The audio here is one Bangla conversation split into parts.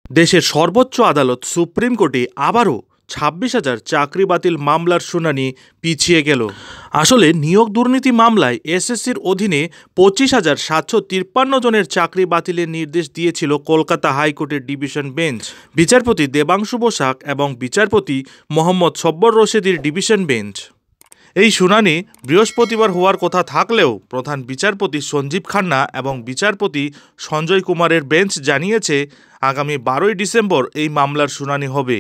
দেশের সর্বোচ্চ আদালত সুপ্রিম কোর্টে আবারও 26,000 চাকরি বাতিল মামলার শুনানি পিছিয়ে গেল। আসলে নিয়োগ দুর্নীতি মামলায় এসএসসির অধীনে 25,753 জনের চাকরি বাতিলের নির্দেশ দিয়েছিল কলকাতা হাইকোর্টের ডিভিশন বেঞ্চ। বিচারপতি দেবাংশু বসাক এবং বিচারপতি মোহাম্মদ সব্বর রশেদির ডিভিশন বেঞ্চ। এই শুনানি বৃহস্পতিবার হওয়ার কথা থাকলেও প্রধান বিচারপতি সঞ্জীব খান্না এবং বিচারপতি সঞ্জয় কুমারের বেঞ্চ জানিয়েছে আগামী 12ই ডিসেম্বর এই মামলার শুনানি হবে।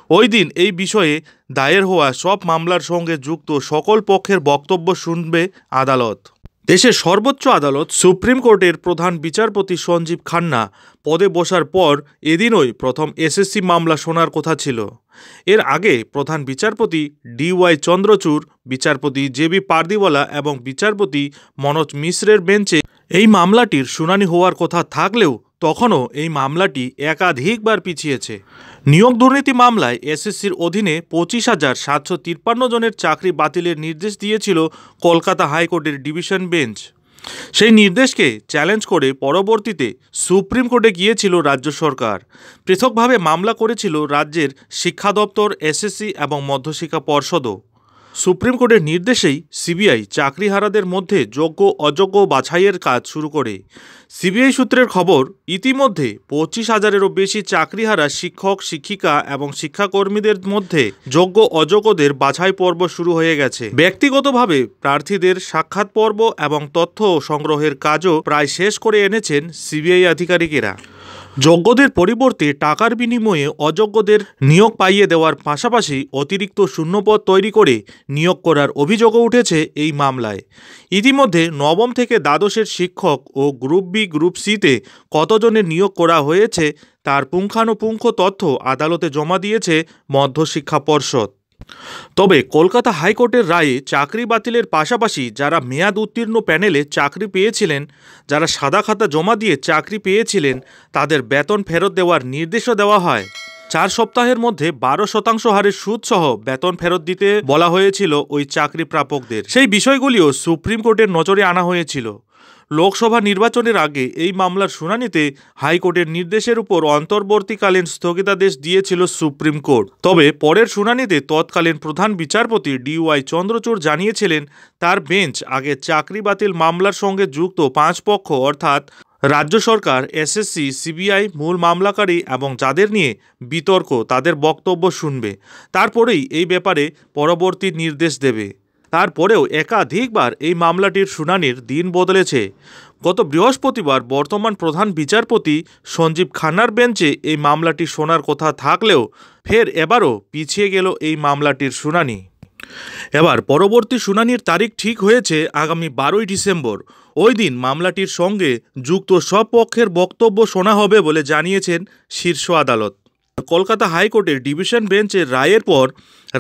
ওই দিন এই বিষয়ে দায়ের হওয়া সব মামলার সঙ্গে যুক্ত সকল পক্ষের বক্তব্য শুনবে আদালত। দেশের সর্বোচ্চ আদালত সুপ্রিম কোর্টের প্রধান বিচারপতি সঞ্জীব খান্না পদে বসার পর এদিনই প্রথম এসএসসি মামলা শোনার কথা ছিল। এর আগে প্রধান বিচারপতি DY চন্দ্রচূড়, বিচারপতি JB পারদিওয়ালা এবং বিচারপতি মনোজ মিশ্রের বেঞ্চে এই মামলাটির শুনানি হওয়ার কথা থাকলেও তখনও এই মামলাটি একাধিকবার পিছিয়েছে। নিয়োগ দুর্নীতি মামলায় এসএসসির অধীনে 25,753 জনের চাকরি বাতিলের নির্দেশ দিয়েছিল কলকাতা হাইকোর্টের ডিভিশন বেঞ্চ। সেই নির্দেশকে চ্যালেঞ্জ করে পরবর্তীতে সুপ্রিম কোর্টে গিয়েছিল রাজ্য সরকার। পৃথকভাবে মামলা করেছিল রাজ্যের শিক্ষা দপ্তর, এসএসসি এবং মধ্যশিক্ষা পর্ষদও। সুপ্রিম কোর্টের নির্দেশেই সিবিআই চাকরিহারাদের মধ্যে যোগ্য অযোগ্য বাছাইয়ের কাজ শুরু করে। সিবিআই সূত্রের খবর, ইতিমধ্যে 25,000-এরও বেশি চাকরিহারা শিক্ষক, শিক্ষিকা এবং শিক্ষাকর্মীদের মধ্যে যোগ্য অযোগ্যদের বাছাই পর্ব শুরু হয়ে গেছে। ব্যক্তিগতভাবে প্রার্থীদের সাক্ষাৎ পর্ব এবং তথ্য সংগ্রহের কাজও প্রায় শেষ করে এনেছেন সিবিআই আধিকারিকেরা। যোগ্যদের পরিবর্তে টাকার বিনিময়ে অযোগ্যদের নিয়োগ পাইয়ে দেওয়ার পাশাপাশি অতিরিক্ত শূন্যপদ তৈরি করে নিয়োগ করার অভিযোগও উঠেছে এই মামলায়। ইতিমধ্যে নবম থেকে দ্বাদশের শিক্ষক ও গ্রুপ বি, গ্রুপ সিতে কতজনের নিয়োগ করা হয়েছে তার পুঙ্খানুপুঙ্খ তথ্য আদালতে জমা দিয়েছে মধ্যশিক্ষা পর্ষদ। তবে কলকাতা হাইকোর্টের রায়ে চাকরি বাতিলের পাশাপাশি যারা মেয়াদ উত্তীর্ণ প্যানেলে চাকরি পেয়েছিলেন, যারা সাদা খাতা জমা দিয়ে চাকরি পেয়েছিলেন, তাদের বেতন ফেরত দেওয়ার নির্দেশও দেওয়া হয়। 4 সপ্তাহের মধ্যে 12% হারের সুদসহ বেতন ফেরত দিতে বলা হয়েছিল ওই চাকরি প্রাপকদের। সেই বিষয়গুলিও সুপ্রিম কোর্টের নজরে আনা হয়েছিল। লোকসভা নির্বাচনের আগে এই মামলার শুনানিতে হাইকোর্টের নির্দেশের উপর অন্তর্বর্তীকালীন স্থগিতাদেশ দিয়েছিল সুপ্রিম কোর্ট। তবে পরের শুনানিতে তৎকালীন প্রধান বিচারপতি DY চন্দ্রচূড় জানিয়েছিলেন তার বেঞ্চ আগে চাকরি বাতিল মামলার সঙ্গে যুক্ত 5 পক্ষ অর্থাৎ রাজ্য সরকার, এসএসসি, সিবিআই, মূল মামলাকারী এবং যাদের নিয়ে বিতর্ক তাদের বক্তব্য শুনবে। তারপরেই এই ব্যাপারে পরবর্তী নির্দেশ দেবে। তারপরেও একাধিকবার এই মামলাটির শুনানির দিন বদলেছে। গত বৃহস্পতিবার বর্তমান প্রধান বিচারপতি সঞ্জীব খান্নার বেঞ্চে এই মামলাটি শোনার কথা থাকলেও ফের এবারও পিছিয়ে গেল এই মামলাটির শুনানি। এবার পরবর্তী শুনানির তারিখ ঠিক হয়েছে আগামী 12ই ডিসেম্বর। ওই দিন মামলাটির সঙ্গে যুক্ত সব পক্ষের বক্তব্য শোনা হবে বলে জানিয়েছেন শীর্ষ আদালত। কলকাতা হাইকোর্টের ডিভিশন বেঞ্চের রায়ের পর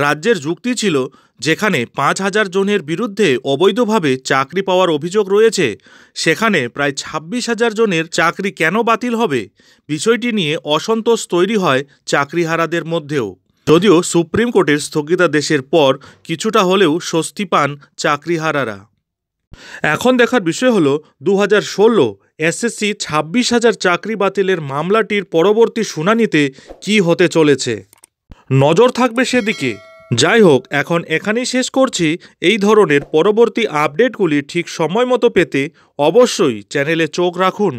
রাজ্যের যুক্তি ছিল, যেখানে 5,000 জনের বিরুদ্ধে অবৈধভাবে চাকরি পাওয়ার অভিযোগ রয়েছে, সেখানে প্রায় 26,000 জনের চাকরি কেন বাতিল হবে? বিষয়টি নিয়ে অসন্তোষ তৈরি হয় চাকরিহারাদের মধ্যেও। যদিও সুপ্রিম কোর্টের স্থগিতাদেশের পর কিছুটা হলেও স্বস্তি পান চাকরিহারারা। এখন দেখার বিষয় হলো 2016 এসএসসি 26,000 চাকরি বাতিলের মামলাটির পরবর্তী শুনানিতে কি হতে চলেছে। নজর থাকবে সেদিকে। যাই হোক, এখন এখানেই শেষ করছি। এই ধরনের পরবর্তী আপডেটগুলি ঠিক সময় মতো পেতে অবশ্যই চ্যানেলে চোখ রাখুন।